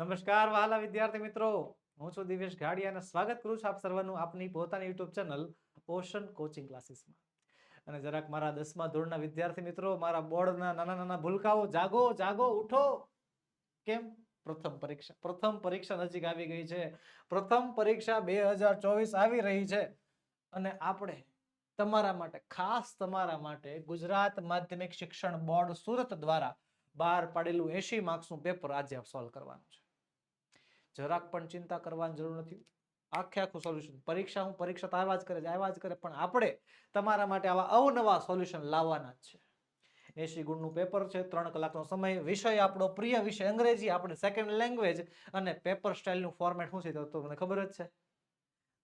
નમસ્કાર વહાલા વિદ્યાર્થી મિત્રો, હું છું દિવેશ ઘાડિયા અને સ્વાગત કરું છું આપ સર્વનું આપની પોતાની યુટ્યુબ ચેનલ ઓશન કોચિંગ ક્લાસીસમાં. અને જરાક મારા 10મા ધોરણના વિદ્યાર્થી મિત્રો, મારા બોર્ડના નાના નાના ભૂલકાઓ, જાગો જાગો ઉઠો. કેમ? પ્રથમ પરીક્ષા નજીક આવી ગઈ છે. પ્રથમ પરીક્ષા 2024 આવી રહી છે અને આપણે તમારા માટે, ખાસ તમારા માટે, ગુજરાત માધ્યમિક શિક્ષણ બોર્ડ સુરત દ્વારા બહાર પાડેલું 80 માર્ક્સનું પેપર આજે સોલ્વ કરવાનું છે. જરાક પણ ચિંતા કરવાની જરૂર નથી. આખું સોલ્યુશન, પરીક્ષા તો આવ્યા જ કરે, પણ આપણે તમારા માટે આવા અવનવા સોલ્યુશન લાવવાના જ છે. 80 ગુણનું પેપર છે, 3 કલાકનો સમય, વિષય આપણો પ્રિય વિષય અંગ્રેજી, આપણે સેકન્ડ લેંગ્વેજ, અને પેપર સ્ટાઇલનું ફોર્મેટ શું છે તો મને ખબર જ છે.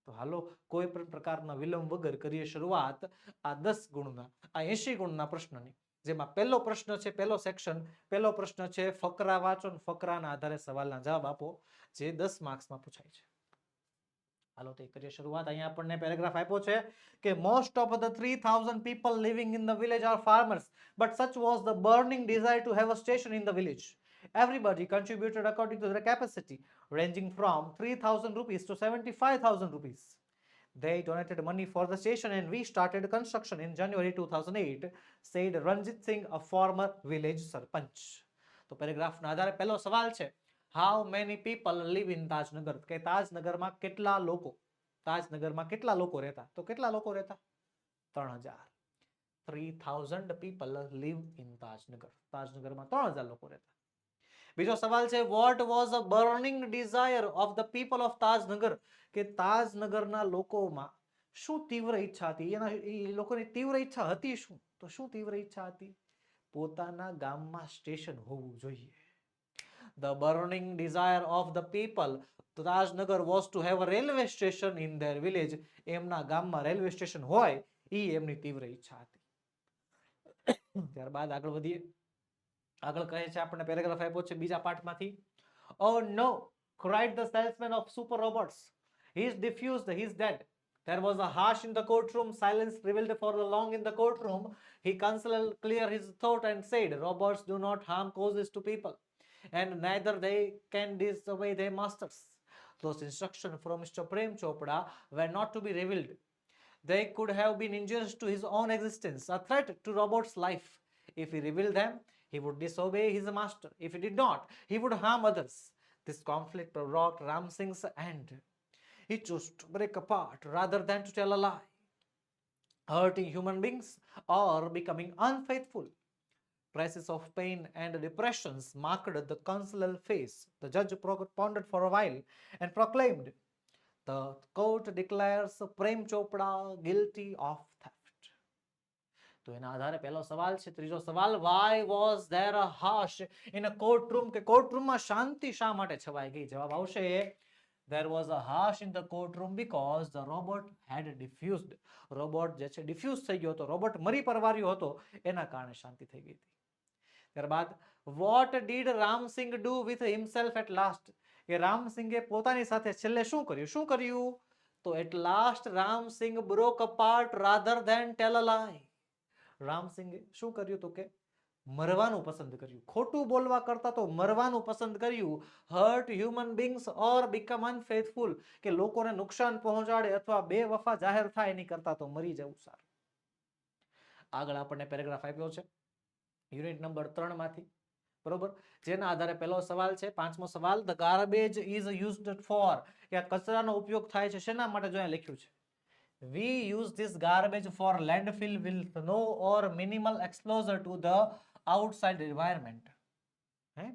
તો હાલો, કોઈ પણ પ્રકારના વિલંબ વગર કરીએ શરૂઆત આ 10 ગુણના, આ 80 ગુણના પ્રશ્નની. જેમાં પહેલો પ્રશ્ન છે, પહેલો પ્રશ્ન છે ફકરા વાંચો, ફકરાના આધારે સવાલના જવાબ આપો, જે 10 માર્ક્સમાં પૂછાય છે. હાલો તો કરીએ શરૂઆત. અહીંયા આપણને પેરેગ્રાફ આપ્યો છે કે most of the 3000 people living in the village are farmers, but such was the burning desire to have a station in the village. Everybody contributed according to their capacity, ranging from 3000 rupees to 75,000 rupees. They donated money for the station and we started construction in January 2008, said Ranjit Singh, a former village sarpanch. તો પેરેગ્રાફના આધારે પહેલો સવાલ છે, how many people live in Tajnagar? કે તાજનગરમાં કેટલા લોકો, તાજનગરમાં કેટલા લોકો રહેતા? તો કેટલા લોકો રહેતા? 3000. 3000 people live in તાજનગર. તાજનગરમાં 3000 લોકો રહેતા. બીજો સવાલ છે, what was a burning desire of the people of Tajnagar? કે તાજનગરના લોકોમાં શું તીવ્ર ઈચ્છા હતી? એ લોકોની તીવ્ર ઈચ્છા હતી શું? તો શું તીવ્ર ઈચ્છા હતી? પોતાના ગામમાં સ્ટેશન હોવું જોઈએ. The burning desire of the people Rajnagar was to have a railway station in their village. એમના ગામમાં રેલવે સ્ટેશન હોય, એ એમની તીવ્ર ઈચ્છા હતી. ત્યારબાદ આગળ વધીએ. આગળ કહે છે, આપણને પેરેગ્રાફ આપ્યો છે બીજા પાઠમાંથી. Oh no, cried the salesman of super robots. He is diffused, he is dead. There was a hush in the courtroom, silence prevailed for long in the courtroom. He concealed clear his thought and said, robots do not harm causes to people, and neither they can disobey their masters. Those instructions from Mr. Prem Chopra were not to be revealed. They could have been injurious to his own existence, a threat to Robert's life. If he revealed them, he would disobey his master. If he did not, he would harm others. This conflict brought Ram Singh's end. He chose to break apart rather than to tell a lie, hurting human beings or becoming unfaithful. Traces of pain and depressions marked the consular face. The judge pondered for a while and proclaimed, the court declares Prem Chopra guilty of theft. તો એના આધારે પહેલો સવાલ છે. ત્રીજો સવાલ, why was there a hush in a courtroom? કે કોર્ટરૂમમાં શાંતિ શા માટે છવાઈ ગઈ? જવાબ આવશે, there was a hush in the courtroom because the robot had diffused. Robot જે છે ડિફ્યુઝ થઈ ગયો હતો, રોબોટ મરી પરવાર્યો હતો, એના કારણે શાંતિ થઈ ગઈ હતી. ત્યારબાદ, what did Ram Singh do with himself at last? કે રામસિંગે પોતાની સાથે છેલ્લે શું કર્યું? તો at last Ram Singh broke apart rather than tell a lie. રામસિંગે શું કર્યું? તો કે મરવાનું પસંદ કર્યું. ખોટું બોલવા કરતા તો મરવાનું પસંદ કર્યું. hurt human beings or become unfaithful, કે લોકોને નુકસાન પહોંચાડે અથવા બેવફા જાહેર થાય એની કરતા તો મરી જવું સારું. આગળ આપણને પેરેગ્રાફ આપ્યો છે યુનિટ નંબર 3 માંથી, બરોબર, જેના આધારે પહેલો સવાલ છે, પાંચમો સવાલ, the garbage is used for, કે આ કચરાનો ઉપયોગ થાય છે શેના માટે? જો અહીંયા લખ્યું છે, we use this garbage for landfill with no or minimal exposure to the outside environment.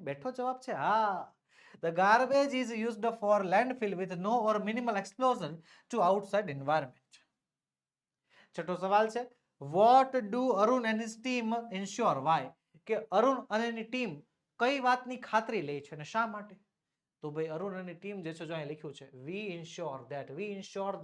બેઠો જવાબ છે, હા. The garbage is used for landfill with no or minimal exposure to outside environment. છઠ્ઠો સવાલ છે, what do Arun and his team ensure? Why? કે અરુણ અને એની team કઈ વાતની ખાતરી લે છે અને શા માટે? તો ભાઈ અરુણ અને ટીમ જે છે જો અહીં લખ્યું છે, we ensure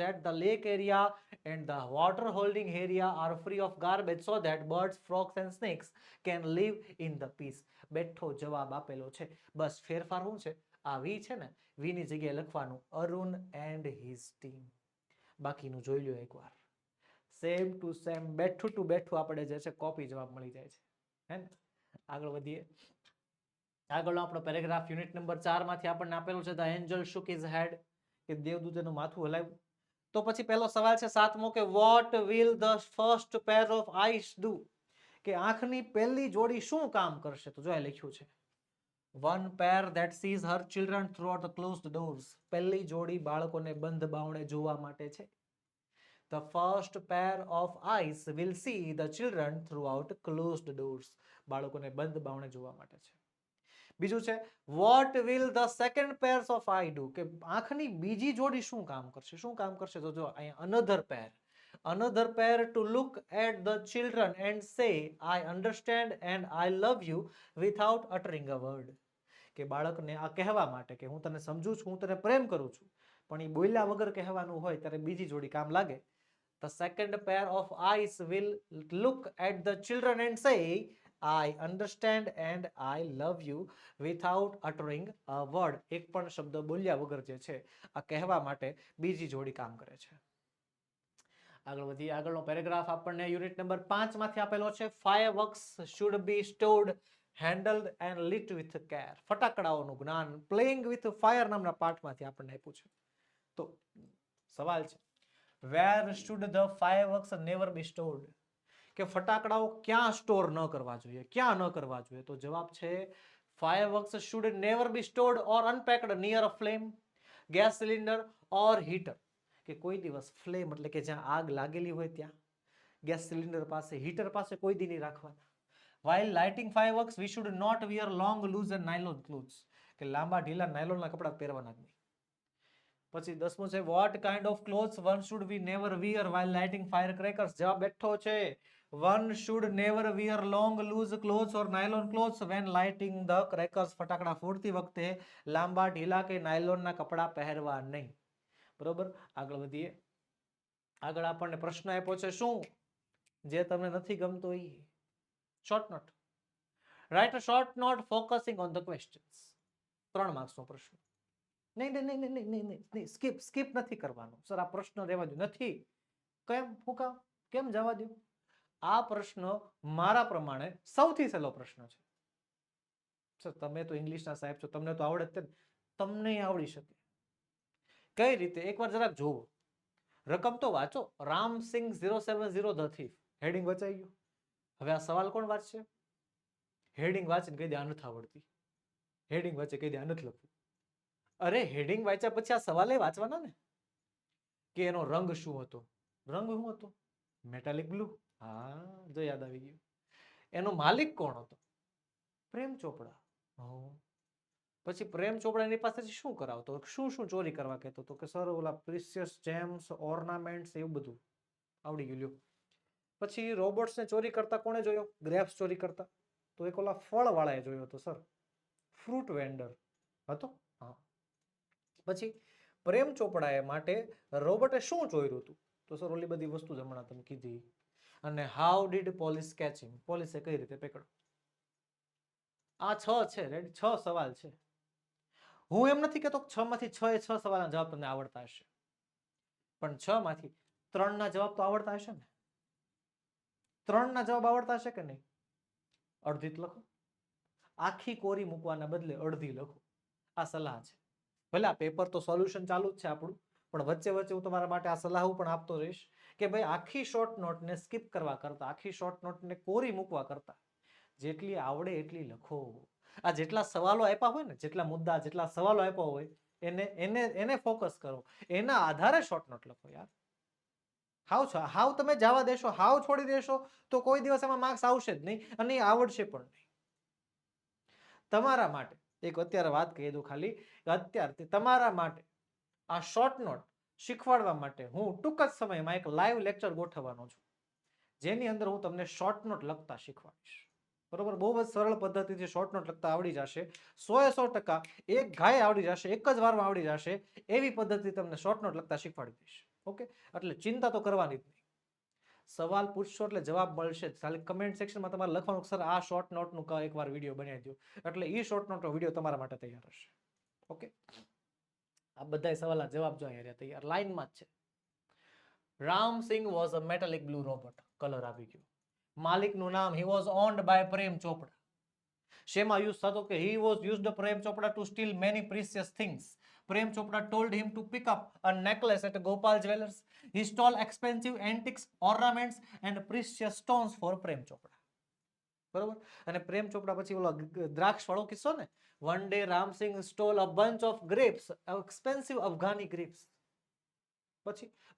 that the lake area and the water holding area are free of garbage so that birds, frogs and snakes can live in the peace. બેઠો જવાબ આપેલો છે. બસ ફેરફાર શું છે? આ વી છે ને, વી ની જગ્યાએ લખવાનું અરુણ એન્ડ હિઝ ટીમ. બાકીનું જોઈ લો એકવાર. સેમ ટુ સેમ, બેઠું ટુ બેઠું આપણે જે છે કોપી જવાબ મળી જાય છે. હે ને? આગળ વધીએ. આગળનો આપણો પેરેગ્રાફ યુનિટ નંબર 4 માંથી આપણને આપેલું છે the Angel shook his head, કે દેવદૂતે એનું માથું હલાવ્યું. તો પછી પહેલો સવાલ છે 7મો કે what will the first pair of eyes do, કે આંખની પહેલી જોડી શું કામ કરશે? તો જો આ લખ્યું છે one pair that sees her children throughout the closed doors, પહેલી જોડી બાળકોને બંધ બાવણે જોવા માટે છે. The first pair of eyes will see the children throughout closed doors, બાળકોને બંધ બાવણે જોવા માટે છે. બીજું છે what will the second pairs of eye do, કે આંખની બીજી જોડી શું કામ કરશે? શું કામ કરશે? તો જો અહીંયા another pair to look at the children and say I understand and I love you without uttering a word, કે બાળકને આ કહેવા માટે કે હું તને સમજુ છું, હું તને પ્રેમ કરું છું, પણ એ બોલ્યા વગર કહેવાનું હોય ત્યારે બીજી જોડી કામ લાગે. The second pair of eyes will look at the children and say I understand and I love you without uttering a word, એક પણ શબ્દ બોલ્યા વગર જે છે આ કહેવા માટે બીજી જોડી કામ કરે છે. આગળ વધીએ. આગળનો પેરેગ્રાફ આપણને યુનિટ નંબર 5 માંથી આપેલો છે fireworks should be stored, handled and lit with care, ફટાકડાઓનું જ્ઞાન playing with fire નામના પાઠમાંથી આપણને આપ્યું છે. તો સવાલ છે where should the fireworks never be stored, કે ફટાકડાઓ ક્યાં સ્ટોર ન કરવા જોઈએ, ક્યાં ન કરવા જોઈએ? તો જવાબ છે fireworks should never be stored or unpacked near a flame, gas cylinder or heater, કે કોઈ દિવસ ફ્લેમ એટલે કે જ્યાં આગ લાગેલી હોય ત્યાં, ગેસ સિલિન્ડર પાસે, હીટર પાસે કોઈ દી નહીં રાખવાના. while lighting fireworks we should not wear long loose and nylon clothes, કે લાંબા ઢીલા નાયલોનના કપડા પહેરવાના જ નહીં. પછી 10મું છે what kind of clothes one should we never wear while lighting firecrackers, જવાબ બેઠો છે one should never wear long loose clothes or nylon clothes when lighting the crackers, ફટાકડા ફોડતી વખતે લાંબા ઢીલા કે નાયલોનના કપડા પહેરવા નહીં. બરોબર, આગળ વધીએ. આગળ આપણને પ્રશ્ન આપ્યો છે શું? જે તમને નથી ગમતો એ short note. Write a short note focusing on the questions. 3 માર્ક્સનો પ્રશ્ન. નહીં, સ્કીપ નથી કરવાનું. સર આ પ્રશ્ન રહેવા દો. નથી કેમ? હું કામ કેમ જવા દો? આ પ્રશ્ન મારા પ્રમાણે સૌથી સહેલો પ્રશ્ન છે. સર તમે તો ઇંગ્લિશના સાહેબ છો, તમને તો આવડે જ, તમને આવડી શકે. કઈ રીતે? એકવાર જરાક જોવો. રકમ તો વાંચો. રામસિંગ 070 ધ થીફ, હેડિંગ વચાઈ ગયું. હવે આ સવાલ કોણ વાંચશે? હેડિંગ વાંચીને કહી દે આ નથી આવડતી, હેડિંગ વાંચે કહી દે આ નથી લખવું. અરે હેડિંગ વાંચ્યા પછી આ સવાલે વાંચવાના ને, કે એનો રંગ શું હતો? રંગ શું હતો? Metallic blue. હા, જો યાદ આવી ગયું. એનો માલિક કોણ હતો? પ્રેમ ચોપડા. પછી પ્રેમ ચોપડા એની પાસેથી શું કરાવતો? શું શું ચોરી કરવા કહેતો હતો? કે સર ઓલા પ્રિસિયસ જેમ્સ, ઓર્નામેન્ટ્સ, એવું બધું આવડી ગયું. પછી રોબોટ્સને ચોરી કરતા કોણે જોયો? ગ્રેપ્સ ચોરી કરતા. તો એક ઓલા ફળ વાળાએ જોયો હતો સર, ફ્રૂટ વેન્ડર હતો. હા. પછી પ્રેમ ચોપડાએ માટે રોબોટે શું ચોર્યું હતું? તો સર ઓલી બધી વસ્તુ જ હમણાં તમે કીધી. અને હાઉ ડીડ પોલીસ કેચ હિમ, પોલીસે કઈ રીતે પકડ્યો? આ 6 છે. રેડી? 6 સવાલ છે. હું એમ નથી કહેતો 6 માંથી 6 એ 6 સવાલના જવાબ તમને આવડતા હશે, પણ 6 માંથી 3 ના જવાબ તો આવડતા હશે ને? 3 ના જવાબ આવડતા હશે કે નહીં? અડધી જ લખો. આખી કોરી મૂકવાના બદલે અડધી લખો. આ સલાહ છે. ભલે આ પેપર તો સોલ્યુશન ચાલુ જ છે આપણું, પણ વચ્ચે વચ્ચે હું તમારા માટે આ સલાહ પણ આપતો રહીશ કે ભાઈ આખી શોર્ટ નોટને સ્કીપ કરવા કરતા, આખી શોર્ટ નોટને કોરી મૂકવા કરતા જેટલી આવડે એટલી લખો. આ જેટલા સવાલો આપ્યા હોય ને, જેટલા મુદ્દા, જેટલા સવાલો આપ્યા હોય એને ફોકસ કરો, એના આધારે શોર્ટ નોટ લખો યાર. હાવ તમે જવા દેશો, હાવ છોડી દેશો તો કોઈ દિવસ એમાં માર્ક્સ આવશે જ નહીં અને આવડશે પણ નહીં. તમારા માટે એક અત્યારે વાત કહી દઉં ખાલી, અત્યારથી તમારા માટે આ શોર્ટ નોટ શીખવાડવા માટે હું ટૂંક જ સમયમાં એક લાઈવ લેક્ચર ગોઠવવાનો છું, જેની અંદર હું તમને શોર્ટ નોટ લખતા શીખવાડીશ. બરોબર? બહુ જ સરળ પદ્ધતિથી શોર્ટ નોટ લખતા આવડી જશે. 100% એક ઘાય આવડી જશે, એક જ વારમાં આવડી જશે એવી પદ્ધતિ તમને શોર્ટ નોટ લખતા શીખવાડી દઈશ. ઓકે? એટલે ચિંતા તો કરવાની જ નહીં. સવાલ પૂછશો એટલે જવાબ મળશે જ. ખાલી કમેન્ટ સેક્શનમાં તમારે લખવાનું સર આ શોર્ટ નોટનું એકવાર વિડીયો બનાવી દો, એટલે એ શોર્ટ નોટનો વિડીયો તમારા માટે તૈયાર હશે. ઓકે? આ બધા સવાલના જવાબ જો અહીંયા તૈયાર લાઈનમાં જ છે. Ram Singh was a metallic blue robot. Colour આવી ગયો. માલિકનું નામ, he was owned by પ્રેમ ચોપડા. શેમાં યુઝ થતો કે he was used Prem Chopra to steal many precious things. Prem Chopra told him to pick up a necklace at Gopal Jewelers. He stole expensive antiques, ornaments and precious stones for Prem Chopra. બરોબર. અને પ્રેમ ચોપડા પછી ઓલો દ્રાક્ષ વાળો કિસ્સો ને, one day Ram Singh stole a bunch of grapes, expensive Afghani grapes.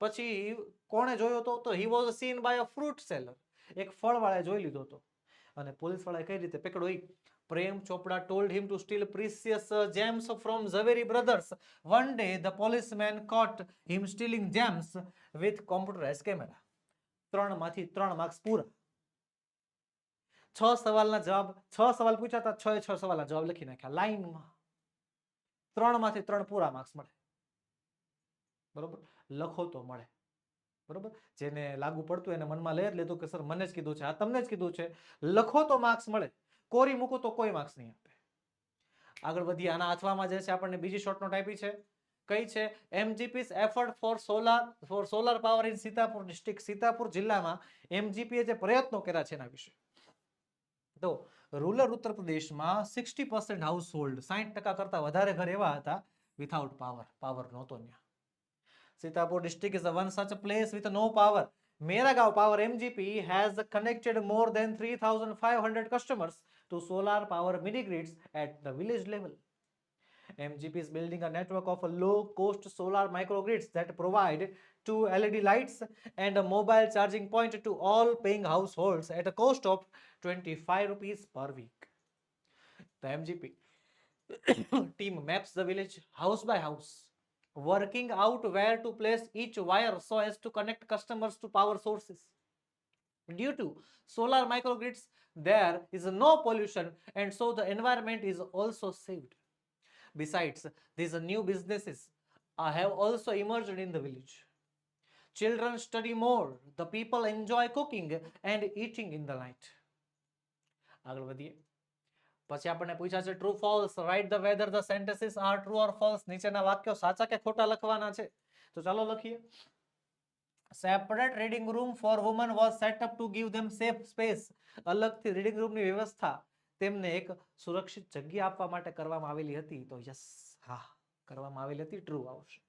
પછી કોણે જોયો તો he was seen by a fruit seller. એક ફળવાળાએ જોઈ લીધો હતો અને પોલીસ વાળાએ કઈ રીતે પકડ્યો? Prem Chopra told him to steal precious gems from Zaveri brothers. One day the policeman caught him stealing gems with computerized camera. 3 માંથી 3 માર્ક્સ પૂરા. 6 સવાલના જવાબ, 6 સવાલ પૂછ્યા હતા, 6 સવાલના જવાબ લખી નાખ્યા લાઈનમાં. 3 માંથી 3 પૂરા માર્ક્સ મળે. બરોબર, લખો તો મળે. બરોબર, જેને લાગુ પડતું એને મનમાં લઈ જ લીધું કે સર મને જ કીધું છે, આ તમને જ કીધું છે, લખો તો માર્ક્સ મળે, કોરી મૂકો તો કોઈ માર્ક્સ નહીં આપે. આગળ વધીએ. આના અથવામાં જે છે આપણને બીજી શોર્ટ નોટ આપી છે. કઈ છે? MGP's effort for solar power in Sitapur district. Sitapur જિલ્લામાં MGP જે પ્રયત્નો કર્યા છે એના વિશે. તો રૂરલ ઉત્તર પ્રદેશમાં 60% હાઉસહોલ્ડ, 60% કરતા વધારે ઘર એવા હતા વિથઆઉટ પાવર, પાવર નહોતો ત્યાં. Sitapur district is the one such a place with no power. Meragaon Power MGP has connected more than 3,500 customers to solar power mini grids at the village level. MGP is building a network of low-cost solar microgrids that provide 2 LED lights and a mobile charging point to all paying households at a cost of 25 rupees per week. The MGP team maps the village house by house, working out where to place each wire so as to connect customers to power sources. Due to solar microgrids, there is no pollution and so the environment is also saved. Besides, these new businesses have also emerged in the village. Children study more, the people enjoy cooking and eating in the night. આગળ વધીએ. પછી આપણને પૂછ્યા છે true false, write the whether the sentences are true or false. નીચેના વાક્યો સાચા કે ખોટા લખવાના છે. તો ચાલો લખીએ. Separate reading room for woman was set up to give them safe space. અલગથી રીડિંગ રૂમની વ્યવસ્થા તેમને એક સુરક્ષિત જગ્યા આપવા માટે કરવામાં આવેલી હતી. તો યસ, હા, કરવામાં આવેલી હતી, ટ્રુ આવશે.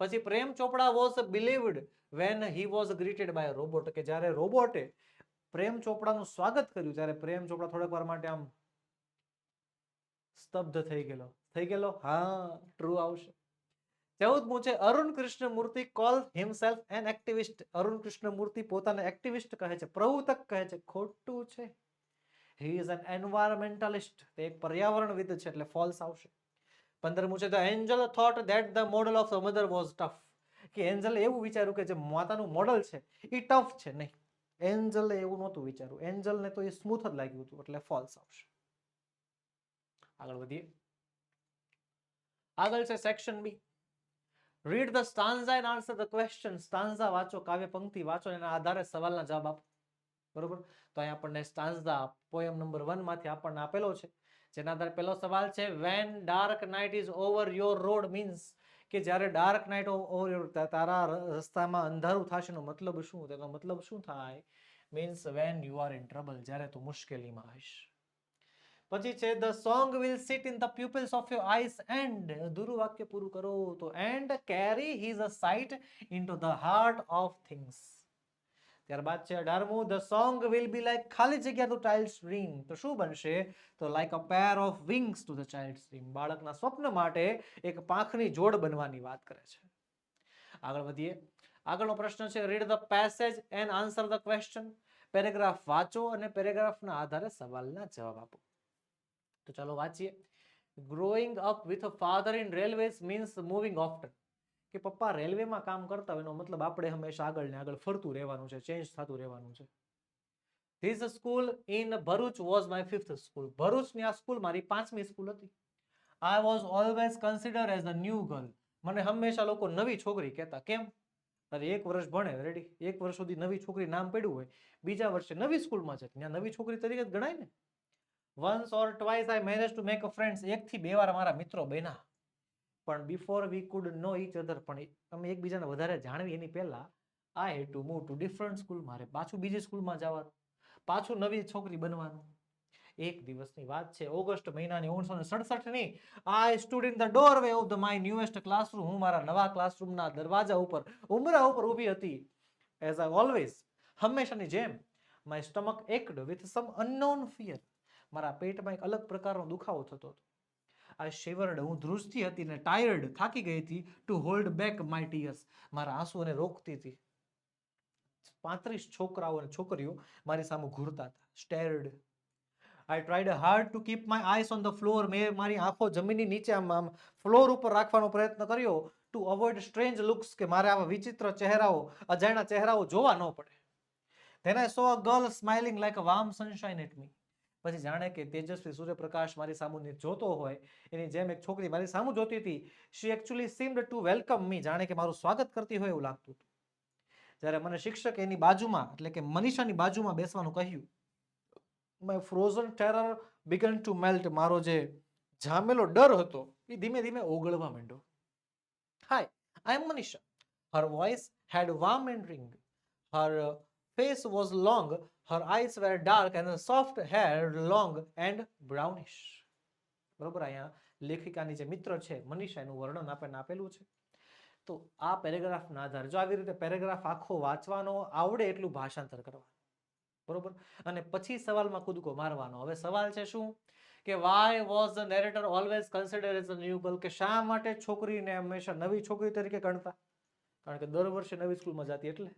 પછી Prem Chopra was believed when he was greeted by robot, કે જ્યારે રોબોટે પ્રેમ ચોપડાનું સ્વાગત કર્યું ત્યારે પ્રેમ ચોપડા થોડીક વાર માટે આમ સ્તબ્ધ થઈ ગયેલો. હા, ટ્રુ આવશે. 14મું છે Arun Krishnamurthy call himself an activist. Arun Krishnamurthy પોતાને એક્ટિવિસ્ટ કહે છે, પ્રવર્તક કહે છે, ખોટું છે. હી ઇઝ એન એન્વાયરમેન્ટલિસ્ટ, તે એક પર્યાવરણવિદ છે, એટલે ફોલ્સ આવશે. 15મું છે the Angel thought that the model of the mother was tough, કે એન્જલે એવું વિચાર્યું કે જે માતાનું મોડલ છે એ ટફ છે. નહીં, એન્જલે એવું નહોતું વિચાર્યું, એન્જલને તો એ સ્મૂથ જ લાગ્યું હતું, એટલે ફોલ્સ આવશે. આગળ વધીએ. આગળ છે section B. Read the stanza and answer the question. Stanza વાંચો, કાવ્ય પંક્તિ વાંચો, એના આધારે સવાલના જવાબ આપો. બરોબર, તો અહીં આપણને સ્ટાન્ઝા પોયમ નંબર 1 માંથી આપણને આપેલો છે, જેના આધારે પહેલો સવાલ છે van dark night is over your road means, કે જ્યારે ડાર્ક નાઇટ ઓવર તારા રસ્તામાં અંધારું થશે નો મતલબ શું? તેનો મતલબ શું થાય? Means when you are in trouble, જ્યારે તું મુશ્કેલીમાં હશ. પછી છે the song will sit in the pupils of your eyes and, અધૂરું વાક્ય પૂરું કરો તો and carry his sight into the heart of things. ત્યારબાદ છે 18મું the song will be like ખાલી જગ્યા ટુ ચાઇલ્ડ્સ ડ્રીમ, તો શું બનશે? તો like a pair of wings to the child's dream, બાળકના સ્વપ્ન માટે એક પાંખની જોડ બનવાની વાત કરે છે. આગળ વધીએ. આગળનો પ્રશ્ન છે read the passage and answer the question. Paragraph વાંચો અને પેરેગ્રાફના આધારે સવાલના જવાબ આપો. તો ચાલો વાંચીએ. Growing up with a father in railways means moving often, કે પપ્પા રેલવેમાં કામ કરતા હોય એનો મતલબ આપણે હંમેશા આગળ ને આગળ ફરતું રહેવાનું છે, ચેન્જ થતું રહેવાનું છે. This school in Bharuch was my 5th school. ભરૂચની આ સ્કૂલ મારી 5મી સ્કૂલ હતી. I was always considered as a new girl. મને હંમેશા લોકો નવી છોકરી કહેતા. કેમ? અરે 1 વર્ષ ભણે, રેડી, 1 વર્ષ સુધી નવી છોકરી નામ પડ્યું હોય, બીજા વર્ષે નવી સ્કૂલમાં છે, ત્યાં નવી છોકરી તરીકે જ ગણાય ને. Once or twice I managed to make friends. 1 થી 2 વાર મારા મિત્રો બન્યા. પણ before we could know each other, પણ અમે એકબીજાને વધારે જાણવી એની પહેલા I had to move to different school. મારે પાછું બીજી સ્કૂલમાં જવાનું, પાછું નવી છોકરી બનવાનું. એક દિવસની વાત છે, ઓગસ્ટ મહિનાની 1967ની. I stood in the doorway of the my newest classroom. હું મારા નવા ક્લાસરૂમના દરવાજા ઉપર, ઉંબરા ઉપર ઊભી હતી. એઝ આઈ ઓલવેઝ, હંમેશાની જેમ. My stomach ached with some unknown fear. મારા પેટમાં એક અલગ પ્રકારનો દુખાવો થતો હતો. આઈ શિવર્ડ, હું ધ્રુજતી હતી ને ટાયર્ડ, થાકી ગઈ હતી. Two hold back my tears, મારા આંસુઓને રોકતી હતી. 35 છોકરાઓ અને છોકરીઓ મારી સામે ઘૂરતા હતા. Stared. I tried hard to keep my eyes on the floor. મેં મારી આંખો જમીનની નીચે આમ ફ્લોર ઉપર રાખવાનો પ્રયત્ન કર્યો. ટુ અવોઇડ સ્ટ્રેન્જ લુક્સ, કે મારે આવા વિચિત્ર ચહેરાઓ, અજાણ્યા ચહેરાઓ જોવા ન પડે. Then I saw a girl smiling like a warm sunshine at me. પછી જાણે કે તેજસ્વી સૂર્યપ્રકાશ મારી સામે જોતો હોય એની જેમ એક છોકરી મારી સામે જોતી હતી. શી એકચ્યુઅલી સીમ્ડ ટુ વેલકમ મી. જાણે કે મારું સ્વાગત કરતી હોય એવું લાગતું હતું. જ્યારે મને શિક્ષક એની બાજુમાં, એટલે કે મનીષાની બાજુમાં બેસવાનું કહ્યું, my frozen terror began to melt. મારો જે જામેલો ડર હતો એ ધીમે ધીમે ઓગળવા માંડ્યો. Hi, I am Manisha. Her voice had warm and ring. હર face was long, her eyes were dark and her soft hair long and brownish. બરોબર, અહીંયા લેખિકાની જે મિત્ર છે મનીષા, એનું વર્ણન આપણને આપેલું છે. તો આ પેરેગ્રાફના આધારે જો આવી રીતે પેરેગ્રાફ આખો વાંચવાનો આવડે એટલું ભાષાંતર કરવાનું. બરોબર, અને પછી સવાલમાં કૂદકો મારવાનો. હવે સવાલ છે શું કે why was the narrator always considered as a new girl? કે શા માટે છોકરીને હંમેશા નવી છોકરી તરીકે ગણતા? કારણ કે દર વર્ષે નવી સ્કૂલમાં જતી એટલે.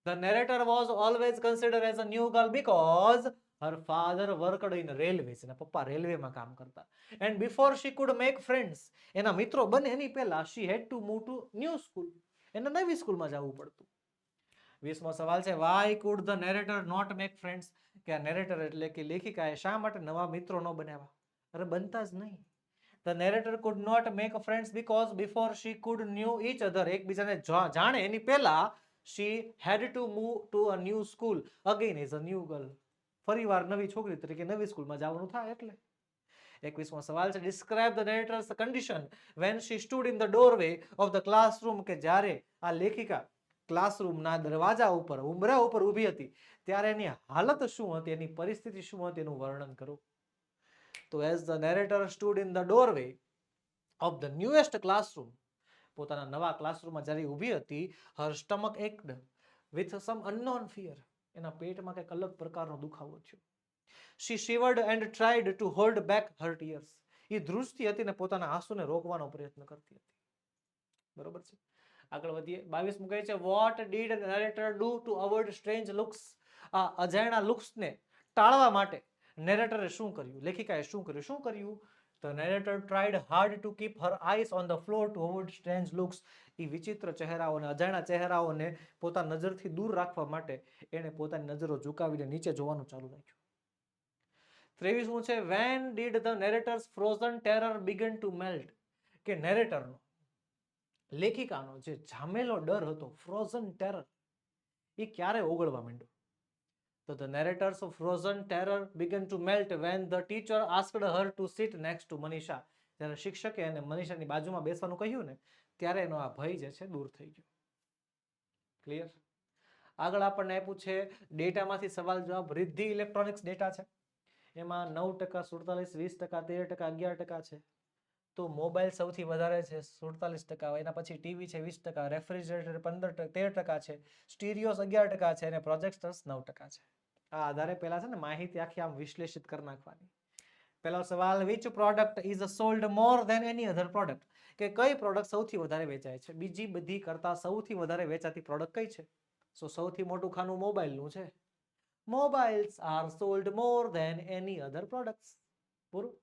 The narrator was always considered as a new girl because her father worked in railways. એના પપ્પા રેલવેમાં કામ કરતા. And before she could make friends, એના મિત્રો બને એની પહેલા, she had to move to new school. એને નવી સ્કૂલમાં જવું પડતું. 20મો સવાલ છે, why could the narrator not make friends? કે આ narrator એટલે કે લેખિકાએ શા માટે નવા મિત્રો ન બનાવ્યા? અરે બનતા જ નહીં. The narrator could not make friends because before she could knew each other, એકબીજાને જાણે એની પહેલા, she had to move to a new school again as a new girl. ફરીવાર નવી છોકરી તરીકે નવી સ્કૂલમાં જવાનું થાય એટલે. 21મો સવાલ છે, describe the narrator's condition when she stood in the doorway of the classroom. કે જ્યારે આ લેખિકા ક્લાસરૂમના દરવાજા ઉપર, ઉંબરા ઉપર ઊભી હતી, ત્યારે એની હાલત શું હતી, એની પરિસ્થિતિ શું હતી, એનું વર્ણન કરો. તો as the narrator stood in the doorway of the newest classroom, પોતાના નવા ક્લાસરૂમમાં જ્યારે ઊભી હતી, her stomach ached with some unknown fear. એના પેટમાં કંઈક અલગ પ્રકારનો દુખાવો થયો. She shivered and tried to hold back her tears. એ ધ્રુજતી હતી ને પોતાના આંસુને રોકવાનો પ્રયત્ન કરતી હતી. બરોબર છે, આગળ વધીએ. 22મું કહે છે, what did the narrator do to avoid strange looks? આ અજાણ્યા લુક્સને ટાળવા માટે નેરેટરે શું કર્યું, લેખિકાએ શું કર્યું? The narrator tried hard to keep her eyes on the floor to avoid strange looks. એ વિચિત્ર ચહેરાઓને, અજાણ્યા ચહેરાઓને પોતાની નજરથી દૂર રાખવા માટે એણે પોતાની નજરો ઝુકાવીને નીચે જોવાનું ચાલુ રાખ્યું. 23મું છે, when did the narrator's frozen terror begin to melt? કે નેરેટરનો, લેખિકાનો જે જામેલો ડર હતો, ફ્રોઝન ટેરર, એ ક્યારે ઓગળવા માંડ્યો? So the narrator's frozen terror began to melt when the teacher asked her to sit next to Manisha. જ્યારે શિક્ષકે એને મનીષાની બાજુમાં બેસવાનું કહ્યું ને, ત્યારે એનો આ ભય જે છે દૂર થઈ ગયો. ક્લિયર? આગળ આપણને આપ્યું છે ડેટામાંથી સવાલ જવાબ. રિદ્ધિ ઇલેક્ટ્રોનિક્સ ડેટા છે, એમાં 9%, 47%, 20%, 13%, 11% છે. તો મોબાઈલ સૌથી વધારે છે 47%, એના પછી ટીવી છે 20%, રેફ્રિજરેટર 13% છે, સ્ટીરિયોસ 11% છે, અને પ્રોજેક્ટર્સ 9% છે. આ આધારે પહેલા છે ને માહિતી આખી આમ વિશ્લેષિત કરી નાખવાની. પહેલો સવાલ, which product is sold more than any other product? કે કઈ પ્રોડક્ટ સૌથી વધારે વેચાય છે? બીજી બધી કરતા સૌથી વધારે વેચાતી પ્રોડક્ટ કઈ છે? સો સૌથી મોટું ખાનું મોબાઈલનું છે. Mobiles are sold more than any other products. પૂરું.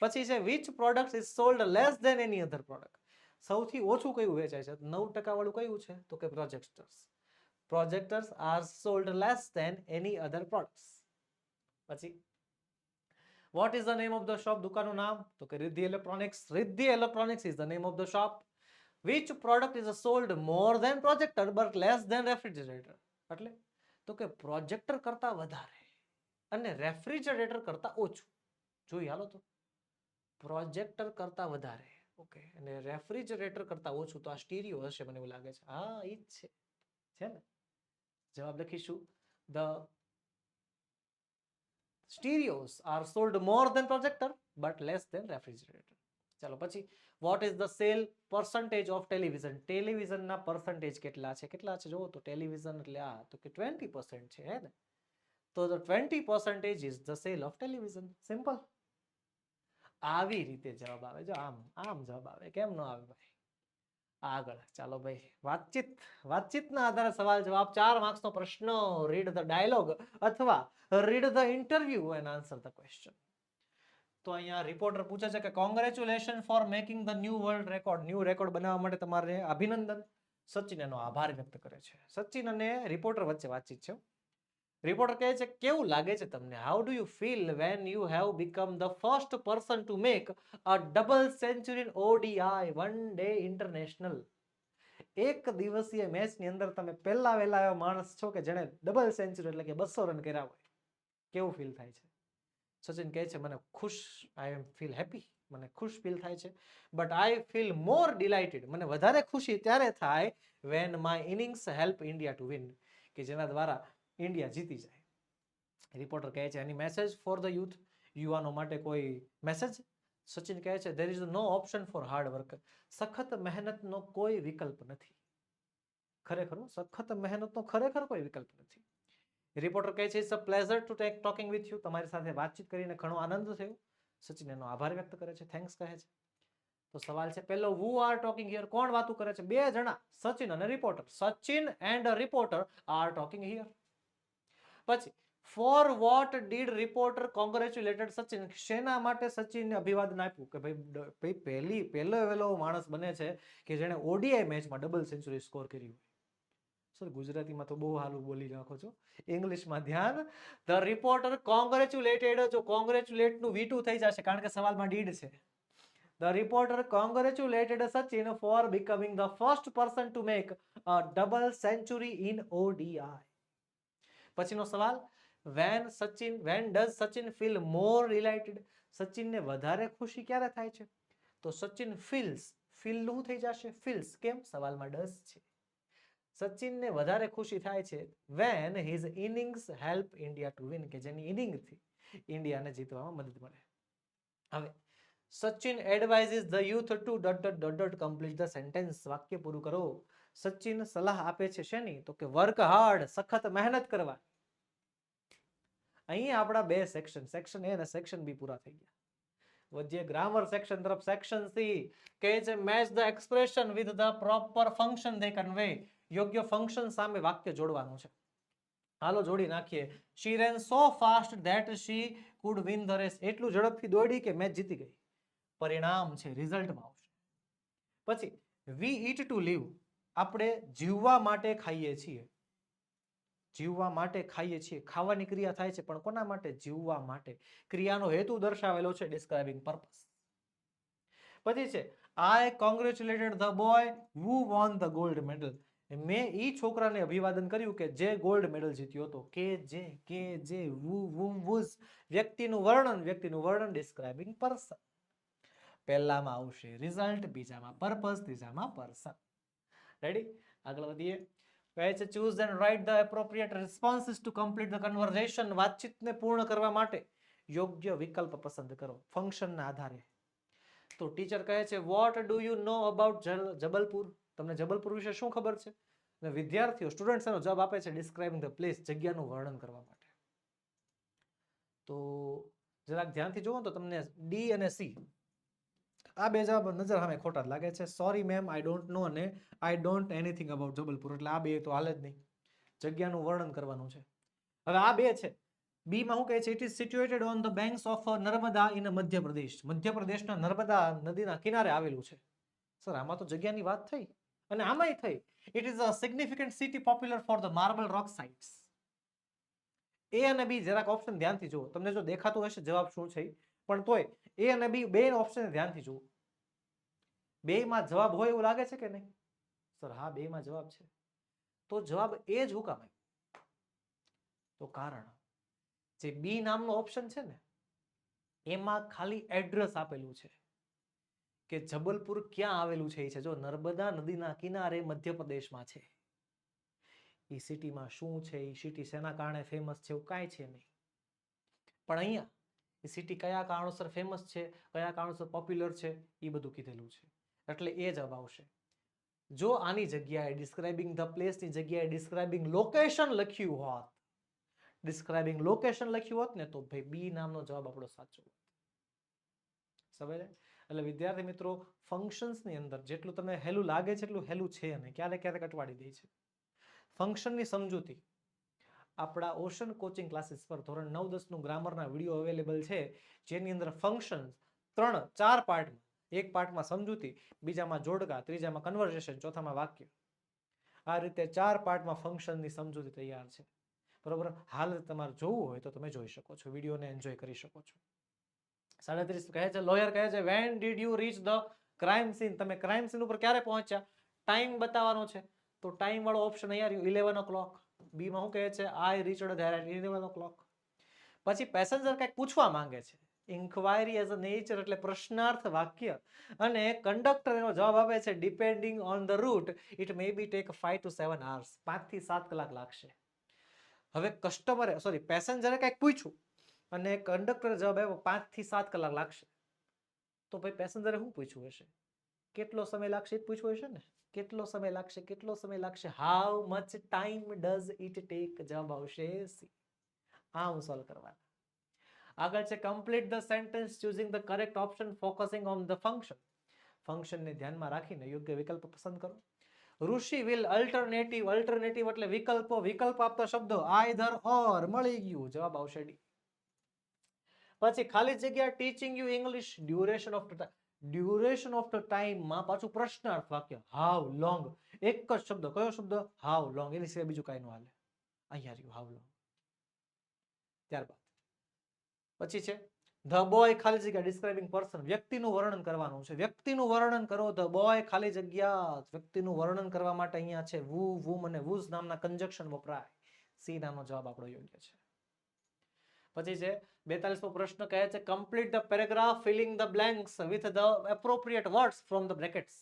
પછી છે, which product is sold less than any other product? સૌથી ઓછું કયું વેચાય છે? 9% વાળું કયું છે? તો કે projectors. Projectors are sold less than any other products. પછી what is the name of the shop? દુકાનનું નામ? તો કે Riddhi electronics. Riddhi electronics is the name of the shop. Which product is sold more than projector but less than refrigerator? એટલે તો કે projector કરતા વધારે અને રેફ્રિજરેટર કરતા ઓછું. જોઈ હાલો તો, પ્રોજેક્ટર કરતા વધારે, ઓકે, અને રેફ્રિજરેટર કરતા ઓછું, તો આ સ્ટીરિયો હશે મને એવું લાગે છે. હા, ઈ જ છે ને. જવાબ લખીશું, the Stereos are sold more than projector but less than refrigerator. ચાલો પછી what is the sale percentage of television? Television ના percentage કેટલા છે જોવો તો ટેલિવિઝન એટલે આ તો કે 20% છે હે ને, તો the 20% is the sale of television. Simple. આવી રીતે જવાબ આવે, જો આમ આમ જવાબ આવે, કેમ ન આવે ભાઈ? આગળ ચાલો ભાઈ, વાતચીતના આધારે સવાલ જવાબ, 4 માર્ક્સનો પ્રશ્ન. રીડ ધ ડાયલોગ અથવા read the interview and answer the question. તો અહીંયા રિપોર્ટર પૂછે છે કે congratulation four making the new world record. New record બનાવવા માટે તમારે અભિનંદન. સચિન એનો આભાર વ્યક્ત કરે છે. સચિન અને રિપોર્ટર વચ્ચે વાતચીત છે. રિપોર્ટર કહે છે કેવું લાગે છે તમને? How do you feel when you have become the first person to make a double century in ODI one day international. એક દિવસીય મેચની અંદર તમે પહેલા વહેલા એવા માણસ છો કે જેણે ડબલ સેન્ચુરી એટલે કે 200 રન કર્યા હોય. કેવું ફીલ થાય છે? સચિન કહે છે મને ખુશ, આઈ એમ ફીલ હેપી, મને ખુશ ફીલ થાય છે. But I feel more delighted, મને વધારે ખુશી ત્યારે થાય when my innings help India to win, કે જેના દ્વારા ઇન્ડિયા જીતી જાય. રિપોર્ટર કહે છે એની મેસેજ ફોર ધ યુથ, યુવાનો માટે કોઈ મેસેજ? સચિન કહે છે there is no option for hard work. સખત મહેનતનો કોઈ વિકલ્પ નથી. ખરેખર સખત મહેનતનો ખરેખર કોઈ વિકલ્પ નથી. રિપોર્ટર કહે છે it's a pleasure to take talking with you, તમારી સાથે વાતચીત કરીને ઘણો આનંદ થયો. સચિન એનો આભાર વ્યક્ત કરે છે, થેન્ક્સ કહે છે. તો સવાલ છે પહેલો, હુ આર ટોકિંગ હિયર? કોણ વાતું કરે છે? બે જણા, સચિન અને reporter. Sachin and reporter are talking here. પછી for what did reporter congratulated Sachin? શેના માટે સચિનને અભિવાદન આપ્યું? કે ભાઈ પહેલો માણસ બને છે કે જેણે ઓડીઆઈ મેચમાં ડબલ સેન્ચુરી સ્કોર કરી હોય. સર ગુજરાતીમાં તો બહુ હાલું બોલી નાખો છો, ઇંગ્લિશમાં ધ્યાન. ધ રિપોર્ટર કોંગ્રેચ્યુલેટેડ, જો કોંગ્રેચ્યુલેટ નું V2 થઈ જશે કારણ કે સવાલમાં ડીડ છે. The reporter congratulated Sachin for becoming the first person to make a double century in ODI. પછીનો સવાલ, when does Sachin feel more related? સચિનને વધારે ખુશી ક્યારે થાય છે? તો સચિન ફીલ્સ, ફીલ નું થઈ જશે ફીલ્સ. કેમ? સવાલમાં ડઝ છે. સચિનને વધારે ખુશી થાય છે when his innings help India to win, કે જેની ઇનિંગથી ઇન્ડિયાને જીતવામાં મદદ મળે. હવે Sachin advises the youth to complete the sentence. વાક્ય પૂરું કરો. સચિન સલાહ આપે છે શેની? તો કે વર્ક હાર્ડ, સખત મહેનત કરવા. અહીં આપણા બે સેક્શન એ અને સેક્શન બી પૂરા થઈ ગયા. વધીએ ગ્રામર સેક્શન તરફ. સેક્શન સી કહે છે match the expression with the proper function they convey. યોગ્ય ફંક્શન સામે વાક્ય જોડવાનું છે. હાલો જોડી નાખીએ. She ran so fast that she could win the race. એટલું ઝડપથી દોડી કે મેચ જીતી ગઈ. પરિણામ છે, રિઝલ્ટમાં આવશે. પછી વી ઈટ ટુ લીવ, આપણે જીવવા માટે ખાઈએ છીએ. જીવવા માટે ખાઈએ છીએ, ખાવાની ક્રિયા થાય છે પણ કોના માટે? જીવવા માટે. ક્રિયાનો હેતુ દર્શાવેલો છે, ડિસ્ક્રાઇબિંગ પર્પસ. પછી છે I congratulated the boy who won the gold medal. મેં ઈ છોકરાને અભિવાદન કર્યું કે જે ગોલ્ડ મેડલ જીત્યો હતો. કે જે વુઝ વ્યક્તિનું વર્ણન ડિસ્ક્રાઇબિંગ પર્સન. પહેલામાં આવશે રિઝલ્ટ, બીજામાં પર્પસ, ત્રીજામાં પર્સન. રેડી? આગળ વધીએ. કહે છે choose and write the appropriate responses to complete the conversation. વાતચીતને પૂર્ણ કરવા માટે યોગ્ય વિકલ્પ પસંદ કરો ફંક્શનના આધારે. તો ટીચર કહે છે what do you know about Jabalpur? તમને જબલપુર વિશે શું ખબર છે? અને વિદ્યાર્થીઓ સ્ટુડન્ટ્સ એનો જવાબ આપે છે ડિસ્ક્રાઇબિંગ ધ પ્લેસ, જગ્યાનું વર્ણન કરવા માટે. તો જરાક ધ્યાનથી જુઓ તો તમને ડી અને સી આ બે જવાબ નજર સામે ખોટા લાગે છે. Sorry ma'am, I don't know અને I don't anything about Jabalpur. એટલે આ બે તો હાલે જ નહીં, જગ્યાનું વર્ણન કરવાનું છે. હવે આ બે છે. બી માં શું કહે છે? It is situated on the banks of Narmada in Madhya Pradesh. મધ્યપ્રદેશના નર્મદા નદીના કિનારે આવેલું છે. સર આમાં તો જગ્યાની વાત થઈ અને આમાંય થઈ. It is a significant city popular for the marble rock sites. A અને બી જરાક ઓપ્શન ધ્યાનથી જુઓ. તમને જો દેખાતું હશે જવાબ શું છે પણ તોય એ અને બી બે ઓપ્શન ધ્યાનથી જુઓ. બે માં જવાબ હોય એવું લાગે છે કે નહીં? સર હા, બે માં જવાબ છે. તો જવાબ એ જ હું કામ આપ્યું? તો કારણ જે બી નામનો ઓપ્શન છે ને એમાં ખાલી એડ્રેસ આપેલું છે કે જબલપુર ક્યાં આવેલું છે. એ છે જો નર્મદા નદીના કિનારે મધ્યપ્રદેશમાં છે. એ સિટીમાં શું છે, એ સિટી શેના કારણે ફેમસ છે, એવું કાંઈ છે નહીં. પણ અહીંયા એ સિટી કયા કારણોસર ફેમસ છે, કયા કારણોસર પોપ્યુલર છે, એ બધું કીધેલું છે. એટલે એ જવાબ આવશે. જો આની જગ્યાએ ડિસ્ક્રાઇબિંગ ધ પ્લેસની જગ્યાએ ડિસ્ક્રાઇબિંગ લોકેશન લખ્યું હોત, ડિસ્ક્રાઇબિંગ લોકેશન લખ્યું હોત ને તો ભાઈ બી નામનો જવાબ આપણો સાચો હોત. સમજે? એટલે વિદ્યાર્થી મિત્રો, ફંક્શન્સની અંદર જેટલું તમને હેલું લાગે છે એટલું હેલું છે નહીં, ક્યારેક ક્યારેક અટવાડી દે છે. ફંક્શનની સમજૂતી આપણા ઓશન કોચિંગ ક્લાસીસ પર ધોરણ 9-10 નું ગ્રામરના વિડીયો અવેલેબલ છે, જેની અંદર ફંક્શન 3-4 પાર્ટમાં, એક પાર્ટમાં સમજૂતી, બીજામાં જોડકા, ત્રીજામાં કન્વર્સેશન, ચોથામાં વાક્ય, આ રીતે 4 પાર્ટમાં ફંક્શનની સમજૂતી તૈયાર છે. બરોબર? હાલ તમારે જોવું હોય તો તમે જોઈ શકો છો, વિડીયોને એન્જોય કરી શકો છો. 37 કહે છે, લોયર કહે છે, when did you reach the crime scene? તમે ક્રાઇમ સીન ઉપર ક્યારે પહોંચ્યા? ટાઈમ બતાવવાનો છે તો ટાઈમ વાળો ઓપ્શન અહીંયા રહ્યો 11 o'clock. બી માં શું કહે છે? આઈ રીચડ ધેર એટ 11 o'clock. પછી પેસેન્જર કંઈક પૂછવા માંગે છે, ઇન્ક્વાયરી એઝ અ નેચર એટલે પ્રશ્નાર્થ વાક્ય, અને કંડક્ટર એનો જવાબ આપે છે depending on the route it may be take 5 to 7 hours. 5 થી 7 કલાક લાગશે. હવે પેસેન્જરે કંઈક પૂછ્યું અને કંડક્ટરે જવાબ આપ્યો 5 થી 7 કલાક લાગશે, તો ભાઈ પેસેન્જરે શું પૂછ્યું હશે? કેટલો સમય લાગશે એ પૂછવું હશે ને? કેટલો સમય લાગશે, કેટલો સમય લાગશે, how much time does it take? જવાબ આવશે સી. આમ સોલ્વ કરવાના. આગળ છે complete the sentence choosing the correct option focusing on the function. ફંક્શનને ધ્યાનમાં રાખીને યોગ્ય વિકલ્પ પસંદ કરો. ઋષિ વિલ અલ્ટરનેટિવ એટલે વિકલ્પો, વિકલ્પ આપતા શબ્દો આઈધર ઓર, મળી ગયું, જવાબ આવશે ડી. પછી ખાલી જગ્યા teaching you English duration of the ટાઈમમાં પાછું પ્રશ્નાર્થ વાક્ય, હાઉ લોંગ. એક જ શબ્દ, કયો શબ્દ? How long. એની સિવાય બીજું કાંઈ ન હાલે. અહીંયા રહ્યું હાઉ લોંગ. ત્યારબાદ પછી છે ધ બોય ખાલી જગ્યા ડિસ્ક્રાઇબિંગ પર્સન, વ્યક્તિનું વર્ણન કરવાનું છે. વ્યક્તિનું વર્ણન કરો. ધ બોય ખાલી જગ્યા, વ્યક્તિનું વર્ણન કરવા માટે અહીંયા છે વુ, વુમ અને વુઝ નામના કંજક્શન વપરાય. સી નામનો જવાબ આપણો યોગ્ય છે. પછી છે 42મો પ્રશ્ન કહે છે complete the paragraph filling the blanks with the appropriate words from the brackets.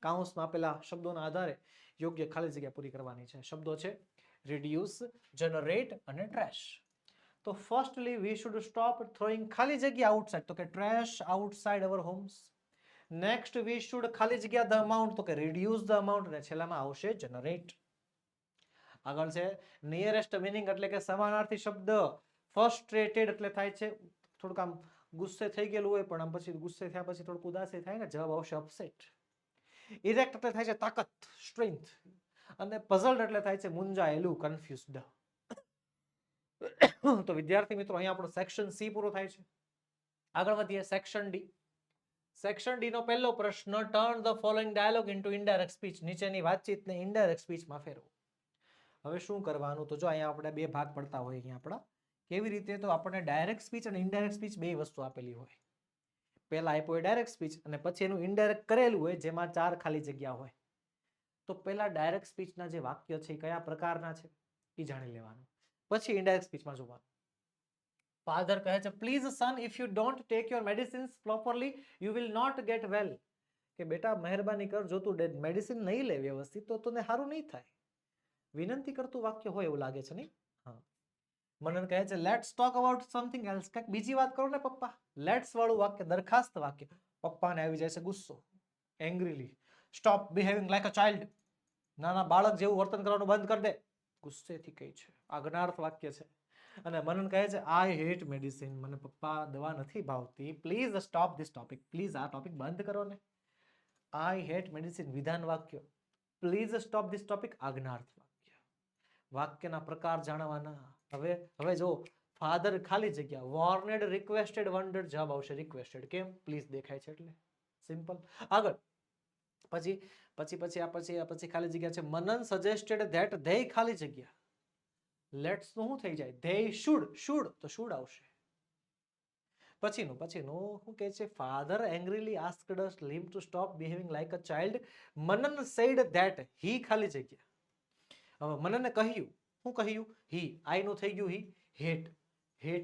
કાઉન્સમાં આપેલા શબ્દોના આધારે યોગ્ય ખાલી જગ્યા પૂરી કરવાની છે. શબ્દો છે રિડ્યુસ, જનરેટ અને ટ્રેશ. તો firstly we should stop throwing ખાલી જગ્યા આઉટસાઇડ, તો કે trash outside our homes. Next we should ખાલી જગ્યા ધ અમાઉન્ટ, તો કે રિડ્યુસ ધ અમાઉન્ટ, અને છેલ્લામાં આવશે જનરેટ. આગળ છે નિયરેસ્ટ મીનિંગ એટલે કે સમાનાર્થી શબ્દ. ફ્રસ્ટ્રેટેડ એટલે થાય છે થોડુંક આમ ગુસ્સે થઈ ગયેલું હોય, પણ આમ પછી ગુસ્સે થયા પછી થોડુંક ઉદાસી થાય ને, જવાબ આવશે અપસેટ. ઇરેક્ટ એટલે થાય છે તાકાત, સ્ટ્રેન્થ, અને પઝલ્ડ એટલે થાય છે મૂંઝાયેલું, કન્ફ્યુઝડ. તો વિદ્યાર્થી મિત્રો, અહીંયા આપણો સેક્શન સી પૂરો થાય છે. આગળ વધીએ સેક્શન ડી. સેક્શન ડી નો પહેલો પ્રશ્ન, turn the following dialogue into indirect speech. નીચેની વાતચીતને ઇનડાયરેક્ટ સ્પીચમાં ફેરવો. હવે શું કરવાનું? તો જો અહીંયા આપણે બે ભાગ પડતા હોય અહીંયા આપણા. કેવી રીતે? તો આપણને ડાયરેક્ટ સ્પીચ અને ઇનડાયરેક્ટ સ્પીચ બે વસ્તુ આપેલી હોય. પહેલા આપ્યો હોય ડાયરેક્ટ સ્પીચ અને પછી એનું ઇનડાયરેક્ટ કરેલું હોય, જેમાં 4 ખાલી જગ્યા હોય. તો પહેલા ડાયરેક્ટ સ્પીચના જે વાક્ય છે એ કયા પ્રકારના છે એ જાણી લેવાનું, પછી ઇનડાયરેક્ટ સ્પીચમાં જોવાનું. ફાધર કહે છે please son, if you don't take your medicines properly you will not get well. કે બેટા મહેરબાની કર, જો તું મેડિસિન નહીં લે વ્યવસ્થિત તો તને સારું નહીં થાય. વિનંતી કરતું વાક્ય હોય એવું લાગે છે, નહીં? હા. મનન કહે છે let's talk about something else. કંઈક બીજી વાત કરો ને પપ્પા. લેટ્સ વાળું વાક્ય દરખાસ્ત વાક્ય. પપ્પાને આવી જાય છે ગુસ્સો, એંગ્રીલી. Stop behaving like a child. નાના બાળક જેવું વર્તન કરવાનું બંધ કરી દે. ગુસ્સેથી કહે છે, આજ્ઞાર્થ વાક્ય છે. અને મનન કહે છે આઈ હેટ મેડિસિન. મને પપ્પા દવા નથી ભાવતી. Please stop this topic. Please આ ટોપિક બંધ કરો ને. આઈ હેટ મેડિસિન વિધાન વાક્ય. પ્લીઝ સ્ટોપ ધીસ ટોપિક આજ્ઞાર્થ વાક્ય. વાક્યના પ્રકાર જાણવાના. હવે જો ફાધર ખાલી જગ્યા, વોર્નેડ, રિક્વેસ્ટેડ, વન્ડર્ડ, જવાબ આવશે રિક્વેસ્ટેડ. કેમ? પ્લીઝ દેખાય છે એટલે. સિમ્પલ. આગળ પછી ખાલી જગ્યા છે મનન સજેસ્ટેડ ધેટ ધે ખાલી જગ્યા. લેટ્સ નું શું થઈ જાય? ધે શુડ તો શુડ આવશે. પછીનું શું કહે છે? Father એંગ્રીલી asked us him to stop behaving like a child. Manan said that he ખાલી જગ્યા. હવે મનને કહ્યું, શું કહ્યું? હી. આઈ નું થઈ ગયું હી. હેટ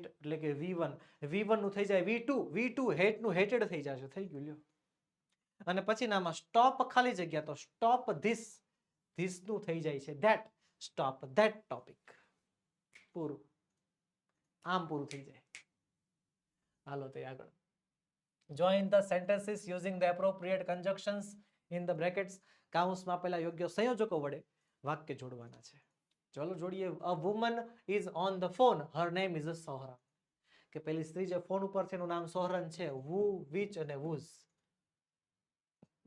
એટલે કે V1 નું થઈ જાય V2 હેટ નું હેટેડ થઈ જશે. થઈ ગયું લ્યો. અને પછી નામાં સ્ટોપ ખાલી જગ્યા, તો સ્ટોપ ધીસ નું થઈ જાય છે ધેટ. Stop that topic. પૂરું. આમ પૂરું થઈ જાય. હાલો તે આગળ. Join the sentences using the appropriate conjunctions in the brackets. કાઉન્સમાં આપેલા યોગ્ય સંયોજકો વડે વાક્ય જોડવાના છે. ચલો જોડીએ. A woman is on the phone, her name is Sohra. કે પેલી સ્ત્રી જે ફોન ઉપર છે એનું નામ સોહરન છે. વુ, વિચ અને whose.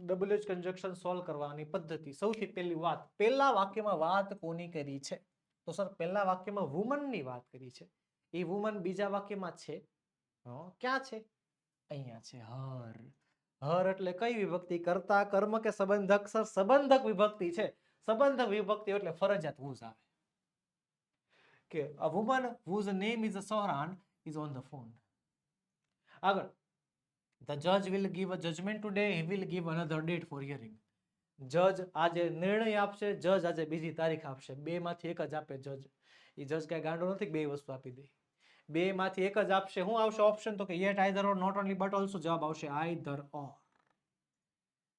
Double H conjunction solve કરવાની પદ્ધતિ. સૌથી પહેલી વાત, પહેલા વાક્યમાં વાત કોની કરી છે? તો સર પહેલા વાક્યમાં વુમનની વાત કરી છે. એ વુમન બીજા વાક્યમાં છે. ક્યાં છે? અહીંયા છે. હર. હર એટલે કઈ વિભક્તિ? કર્તા, કર્મ કે સંબંધક? સર સંબંધક વિભક્તિ છે. સંબંધક વિભક્તિ એટલે ફરજિયાત whose આવે. કે a woman whose name is Sohran is on the phone. આગળ. The judge will give a judgment today. He will give another date for hearing. જજ આજે નિર્ણય આપશે. જજ આજે બીજી તારીખ આપશે. બે માંથી એક જ આપે જજ. એ જજ કઈ ગાંડો નથી બે વસ્તુ આપી દે. બે માંથી એક જ આપશે. શું આવશે ઓપ્શન? તો કે yet, either or, not only but also. જવાબ આવશે either or.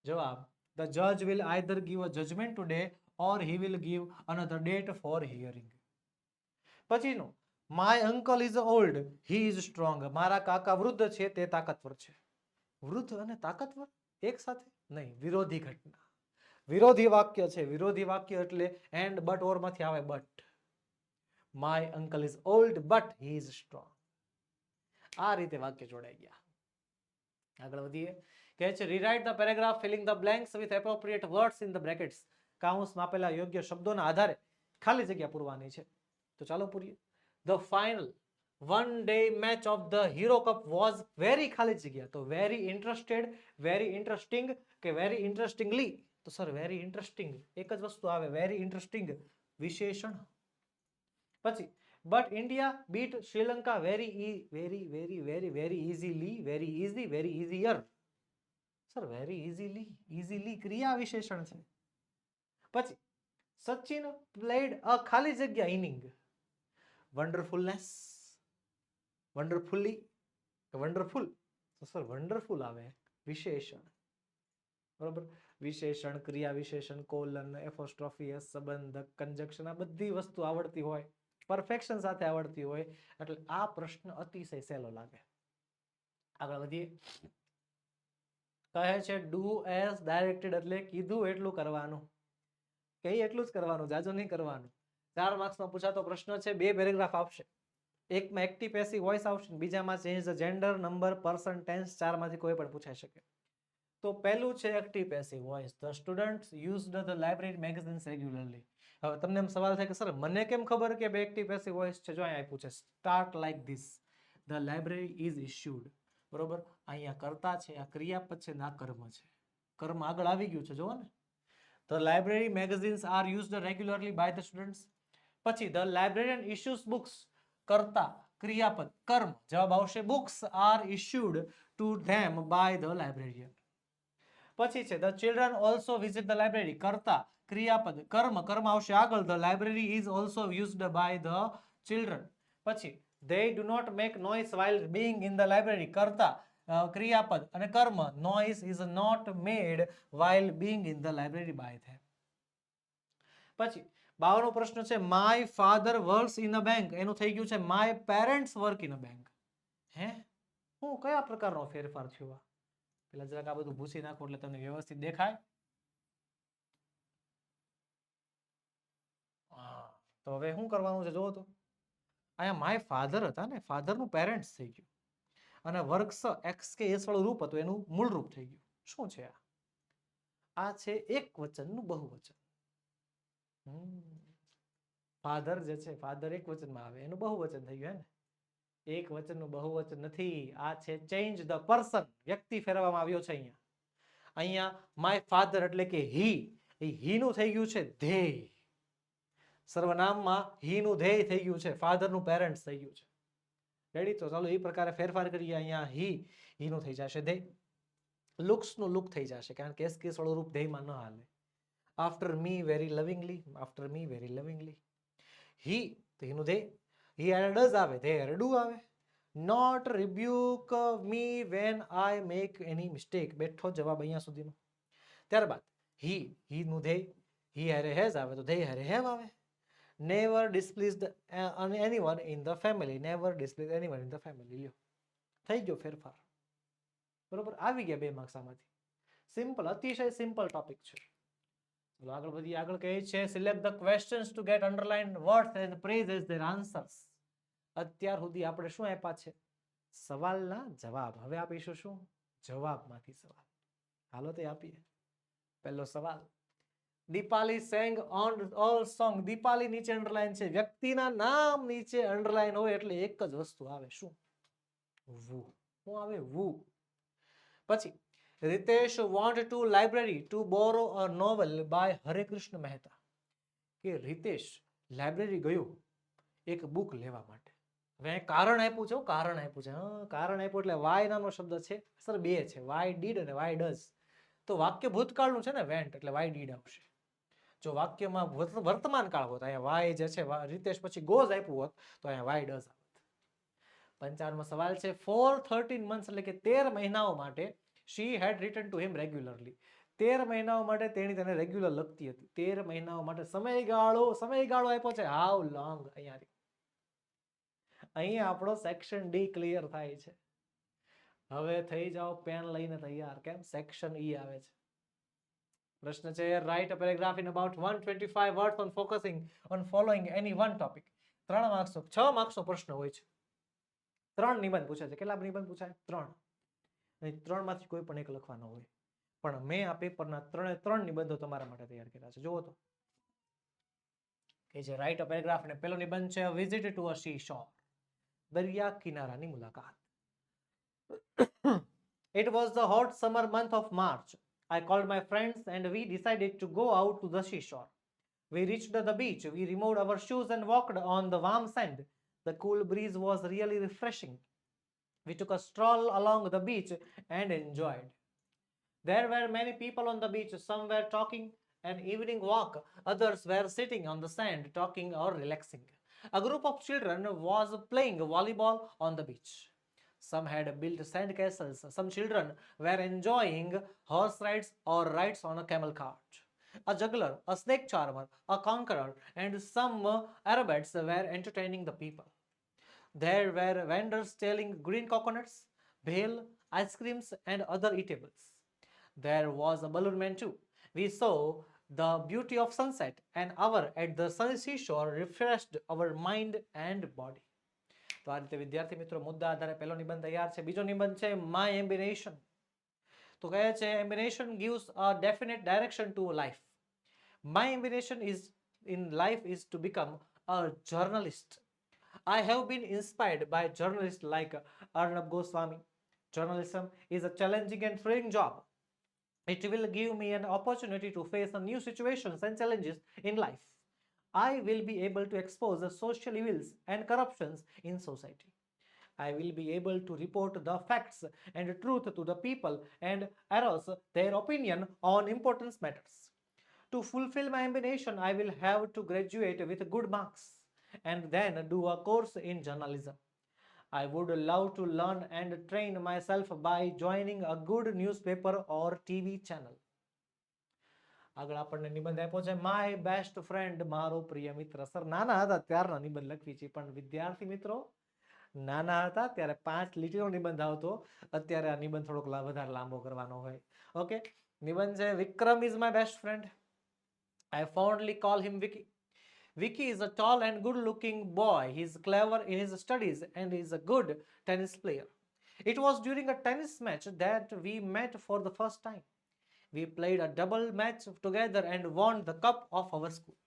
જવાબ, the judge will either give a judgment today or he will give another date for hearing. પછીનો, my uncle is old, he is strong. મારા કાકા વૃદ્ધ છે તે તાકાતવર છે. વૃદ્ધ અને તાકાતવર એક સાથે? નહીં, વિરોધી ઘટના. વિરોધી વાક્ય છે. વિરોધી વાક્ય એટલે and but or માંથી આવે but. my uncle is old but he is strong. આ રીતે વાક્ય જોડાઈ ગયા. આગળ વધીએ. કહે છે rewrite the paragraph filling the blanks with appropriate words in the brackets. કાઉન્સમાં આપેલા યોગ્ય શબ્દોના આધારે ખાલી જગ્યા પૂરવાની છે. તો ચાલો પૂરીએ. The final one day match of the Hero Cup was very ખાલી જગ્યા. તો very interested, very interesting કે very interestingly? તો સર very interesting એક જ વસ્તુ આવે. very interesting વિશેષણ. પછી but India beat Sri Lanka very easily, very easy, very easier. Sir very easily ક્રિયા વિશેષણ છે. પછી સચિન played a ખાલી જગ્યા inning. wonderfulness, wonderfully, wonderful. તો સર wonderful આવે વિશેષણ. બરોબર. વિશેષણ, ક્રિયા વિશેષણ, કોલન, એપોસ્ટ્રોફી, સંબંધક, કન્જક્શન, આ બધી વસ્તુ આવડતી હોય, પરફેક્શન સાથે આવડતી હોય એટલે આ પ્રશ્ન અતિશય સહેલો લાગે. આગળ વધીએ. કહે છે ડુ એઝ ડાયરેક્ટેડ એટલે કીધું એટલું કરવાનું. કઈ એટલું જ કરવાનું, જાજુ નહીં કરવાનું. 4 માર્ક્સમાં પૂછાતો પ્રશ્ન છે. 2 પેરેગ્રાફ આપશે. એકમાં એક્ટિવ પેસિવ વોઇસ આવશે, બીજામાં change the gender, number, person, tense. 4 માંથી કોઈ પણ પૂછાઈ શકે. તો પહેલું છે active passive voice. The students used the library magazines regularly. હવે તમને એમ સવાલ થાય કે સર મને કેમ ખબર કે એક્ટિવ પેસિવ વોઇસ છે? જો અહીંયા આપ્યું છે start like this. The library is issued. બરોબર. અહીંયા કર્તા છે, આ ક્રિયાપદ છે, ના કર્મ છે. કર્મ આગળ આવી ગયું છે, જોવો ને. The library magazines are used regularly by the students. પછી ધ લાઇબ્રેરિયન ઇશ્યુઝ બુક્સ. કર્તા, ક્રિયાપદ, કર્મ. જવાબ આવશે books are issued to them by the librarian. પછી છે the children also visit the library. કર્તા, ક્રિયાપદ, કર્મ. કર્મ આવશે આગળ. The library is also used by the children. પછી they do not make noise while being in the library. કર્તા, ક્રિયાપદ અને કર્મ. noise is not made while being in the library by them. પછી 52 પ્રશ્ન છે my father works in a bank. એનું થઈ ગયું છે my parents work in a bank. હે, હું કયા પ્રકારનો ફેરફાર થયો? પેલા જરાક આ બધું ભૂસી નાખો એટલે તમને વ્યવસ્થિત દેખાય. તો હવે શું કરવાનું છે જોવો તો. અહીંયા માય ફાધર હતા ને, ફાધરનું પેરેન્ટ્સ થઈ ગયું. અને વર્ક્સ એક્સ કે એસ વાળું રૂપ હતું એનું મૂળ રૂપ થઈ ગયું. શું છે આ? આ છે એક વચનનું બહુવચન. ફાધર જે છે, ફાધર એક વચનમાં આવે, એનું બહુવચન થઈ ગયું હે ને. એક વચનનું બહુવચન નથી. આ છે ચેન્જ ધ પર્સન. વ્યક્તિ ફેરવવામાં આવ્યો છે અહીંયા. અહીંયા માય ફાધર એટલે કે હી નું થઈ ગયું છે ધેય. સર્વનામમાં હી નું ધેય થઈ ગયું છે, ફાધર નું પેરેન્ટ્સ થઈ ગયું છે. રેડી? તો ચાલો એ પ્રકારે ફેરફાર કરીએ. અહીંયા હી નું થઈ જશે ધેય. લુક્સ નું લુક થઈ જશે, કારણ કે કેસ વાળું રૂપ ધેયમાં ન હાલે. After me very lovingly, after me very lovingly. He તો હીનું ધેય. હી હેડ ડઝ આવે, ધે હેડ ડુ આવે. Not rebuke me when I make any mistake. બેઠો જવાબ અહીંયા સુધીનો. ત્યારબાદ હી નું ધેય. હી હેરે હેઝ આવે તો ધે હેરે હેવ આવે. Never displeased anyone in the family. Never displease anyone in the family. લ્યો થઈ ગયો ફેરફાર. બરોબર, આવી ગયા 2 માર્ક્સ આમાંથી. સિમ્પલ, અતિશય સિમ્પલ ટોપિક છે. ચલો આગળ વધીએ. આગળ કહે છે select the questions to gate underline words and phrases their answers. અત્યાર સુધી આપણે શું આપ્યા છે? સવાલના જવાબ. હવે આપીશું શું? જવાબમાંથી સવાલ. હાલો તે આપીએ. પહેલો સવાલ. Dipali sang on all song. Dipali નીચે અંડરલાઇન છે. વ્યક્તિના નામ નીચે અંડરલાઇન હોય એટલે એક જ વસ્તુ આવે. શું? વુ. શું આવે? વુ. પછી Ritesh went to library to borrow a novel by Hare Krishna Mehta. કે રિતેશ લાઇબ્રેરી ગયો એક બુક લેવા માટે. હવે કારણ આપ્યું છે, કારણ આપ્યું છે. હા, કારણ આપ્યું એટલે વાય નામનો શબ્દ છે સર, 2 છે, વાય ડીડ અને વાય ડઝ. તો વાક્ય ભૂતકાળનું છે ને, વેન્ટ, એટલે વાય ડીડ આવશે. જો વાક્યમાં વર્તમાન કાળ હોત, અહીંયા વાય જે છે રિતેશ પછી ગોઝ આપ્યું હોત તો અહીંયા વાય ડઝ આવત. 55મો સવાલ છે for 13 months એટલે કે 13 મહિનાઓ માટે she had written to him regularly. 13 મહિનાઓ માટે તેણી તેને રેગ્યુલર લખતી હતી. 13 મહિનાઓ માટે સમયગાળો આપ્યો છે. How long. અહીંયા આપણો સેક્શન ડી ક્લિયર થાય છે. હવે થઈ જાઓ પેન લઈને તૈયાર. કેમ? સેક્શન ઈ આવે છે. પ્રશ્ન છે write a paragraph in about 125 words on focusing on following any one topic. 3 માર્ક્સનો 6 માર્ક્સનો પ્રશ્ન હોય છે. 3 નિબંધ પૂછે છે. કેટલા નિબંધ પૂછાય? 3. અને 3 માંથી કોઈ પણ એક લખવાનો હોય. પણ મેં આ પેપરના 3 નિબંધો તમારા માટે તૈયાર કર્યા છે. જુઓ તો કે જે રાઇટ અ પેરેગ્રાફ ને પહેલો નિબંધ છે visit to a sea shore. દરિયા કિનારાની મુલાકાત. It was the hot summer month of March. I called my friends and we decided to go out to the seashore. We reached the beach. We removed our shoes and walked on the warm sand. The cool breeze was really refreshing. We took a stroll along the beach and enjoyed. There were many people on the beach. Some were talking an evening walk. Others were sitting on the sand talking or relaxing. A group of children was playing volleyball on the beach. Some had built sand castles. Some children were enjoying horse rides or rides on a camel cart. A juggler, a snake charmer, a conqueror, and some Arabs were entertaining the people. There were vendors selling green coconuts, bhel, ice creams, and other eatables. There was a balloon man too. We saw the beauty of sunset. An hour at the sunny seashore refreshed our mind and body. તો આ રીતે વિદ્યાર્થી મિત્રો મુદ્દા આધારે પહેલો નિબંધ તૈયાર છે. બીજો નિબંધ છે માય એમ્બિનેશન. તો કહે છે એમ્બિનેશન gives a definite direction to life. My ambition is in life is to become a journalist. I have been inspired by journalists like Arnab Goswami. Journalism is a challenging and thrilling job. It will give me an opportunity to face new situations and challenges in life. I will be able to expose the social evils and corruptions in society. I will be able to report the facts and truth to the people and arouse their opinion on important matters. To fulfill my ambition, I will have to graduate with good marks and then do a course in journalism. I would love to learn and train myself by joining a good newspaper or TV channel. આગળ આપણને નિબંધ આપ્યો છે my best friend, મારો પ્રિય મિત્ર. Sir નાના હતા ત્યારના નિબંધ લખવી છે, પણ વિદ્યાર્થી મિત્રો નાના હતા ત્યારે 5 લીટીનો નિબંધ આવતો. અત્યારે આ નિબંધ થોડોક વધારે લાંબો કરવાનો હોય. ઓકે, નિબંધ છે Vikram is my best friend. I fondly call him Vicky. Vicky is a tall and good-looking boy. He is clever in his studies and is a good tennis player. It was during a tennis match that we met for the first time. We played a double match together and won the cup of our school.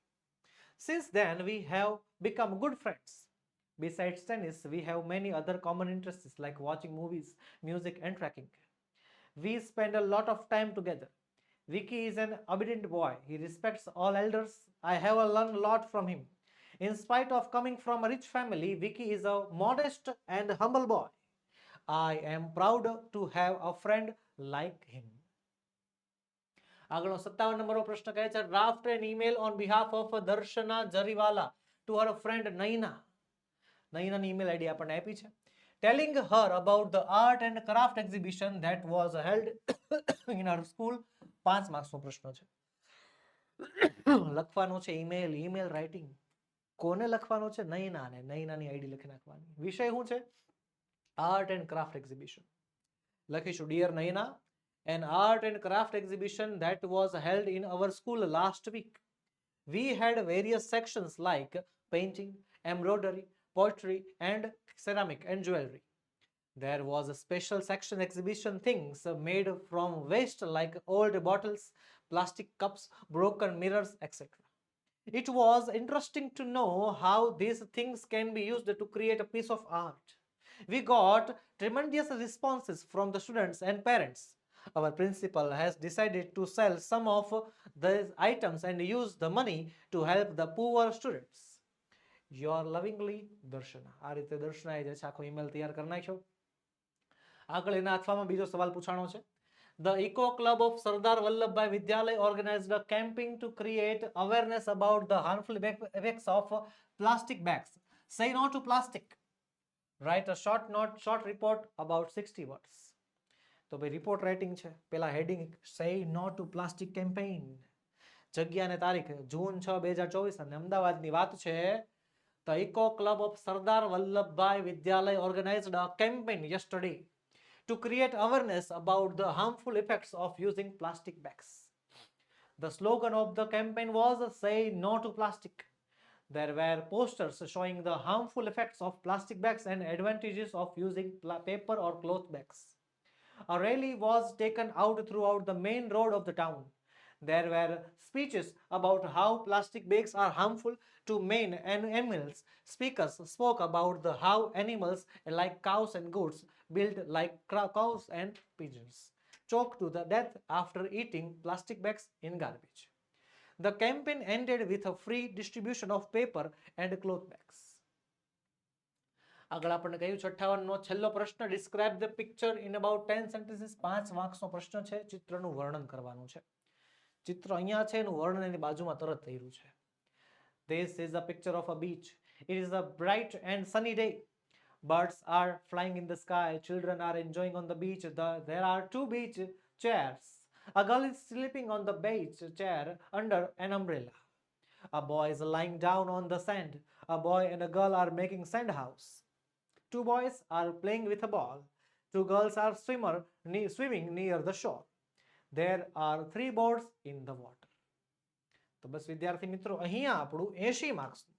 Since then, we have become good friends. Besides tennis, we have many other common interests like watching movies, music, and trekking. We spend a lot of time together. Vicky is an obedient boy. He respects all elders. I have learned a lot from him. In spite of coming from a rich family, Vicky is a modest and humble boy. I am proud to have a friend like him. આગળનો 57 નંબરનો પ્રશ્ન કહે છે draft an email on behalf of Darshana Jariwala to her friend Naina. નૈનાની email ID આપણને આપી છે. Telling her about the art and craft exhibition that was held in her school. 5 માર્ક્સનો પ્રશ્ન છે. લખવાનો છે ઈમેલ રાઇટિંગ. કોને લખવાનો છે? નૈનાને. નૈનાની આઈડી લખી નાખવાની. વિષય શું છે? Art and craft exhibition. લખીશું dear Nayana, an art and craft exhibition that was held in our school last week. We had various sections like painting, embroidery, poetry, and ceramic and jewelry. There was a special section exhibition things made from waste like old bottles, plastic cups, broken mirrors, etc. It was interesting to know how these things can be used to create a piece of art. We got tremendous responses from the students and parents. Our principal has decided to sell some of these items and use the money to help the poor students. Your lovingly, Darshana. આ રીતે દર્શનાએ જે છે આખો email તૈયાર કરી નાખ્યો. આગળ એના અથવામાં બીજો સવાલ પૂછાણો છે. The Eco Club of Sardar Vallabhbhai Vidyalaya organized a campaign to create awareness about the harmful effects of plastic bags. Say no to plastic. Write a short report about 60 words. તો ભાઈ રિપોર્ટ રાઇટિંગ છે. પેલા heading say no to plastic campaign. જગ્યા અને તારીખ જૂન 6, 2024 અને અમદાવાદની વાત છે. The Eco Club of Sardar Vallabhbhai Vidyalaya organized a campaign yesterday to create awareness about the harmful effects of using plastic bags. The slogan of the campaign was "Say no to plastic." There were posters showing the harmful effects of plastic bags and advantages of using paper or cloth bags. A rally was taken out throughout the main road of the town. There were speeches about how plastic bags are harmful to men and animals. Speakers spoke about how animals like cows and goats build like cows and pigeons choke to the death after eating plastic bags in garbage. The campaign ended with a free distribution of paper and cloth bags. આગળ આપણને કહ્યું 58નો છેલ્લો પ્રશ્ન, describe the picture in about 10 sentences. 5 વાક્યનો પ્રશ્ન છે. ચિત્રનું વર્ણન કરવાનું છે. ચિત્ર અહીંયા છે, એનું વર્ણન એની બાજુમાં તરત થઈ રહ્યું છે. This is a picture of a beach. It is a bright and sunny day. Birds are flying in the sky. Children are enjoying on the beach. There are 2 beach chairs. A girl is sleeping on the beach chair under an umbrella. A boy is lying down on the sand. A boy and a girl are making sand house. 2 boys are playing with a ball. 2 girls are swimming near the shore. There are 3 boats in the water. તો બસ વિદ્યાર્થી મિત્રો, અહીંયા આપણું 80 માર્ક્સનું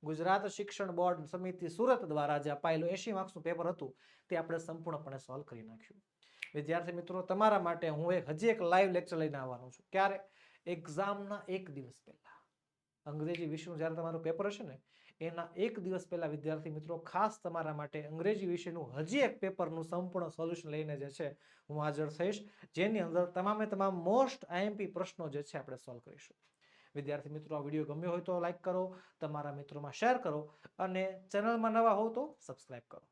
ગુજરાત શિક્ષણ board સમિતિ સુરત દ્વારા જે અપાયેલું 80 માર્ક્સનું પેપર હતું તે આપણે સંપૂર્ણપણે સોલ્વ કરી નાખ્યું. વિદ્યાર્થી મિત્રો, તમારા માટે હું હજી એક લાઈવ લેક્ચર લઈને આવવાનો છું. ક્યારે? એક્ઝામના 1 દિવસ પહેલા. અંગ્રેજી વિષયનું જ્યારે તમારું પેપર હશે ને એના 1 દિવસ પહેલા વિદ્યાર્થી મિત્રો ખાસ તમારા માટે અંગ્રેજી વિષયનું હજી એક પેપરનું સંપૂર્ણ સોલ્યુશન લઈને જે છે હું હાજર થઈશ, જેની અંદર તમામે તમામ મોસ્ટ આઈએમપી પ્રશ્નો જે છે આપણે સોલ્વ કરીશું. વિદ્યાર્થી મિત્રો, આ વિડીયો ગમ્યો હોય તો લાઈક કરો, તમારા મિત્રોમાં શેર કરો અને ચેનલમાં નવા હો તો સબસ્ક્રાઇબ કરો.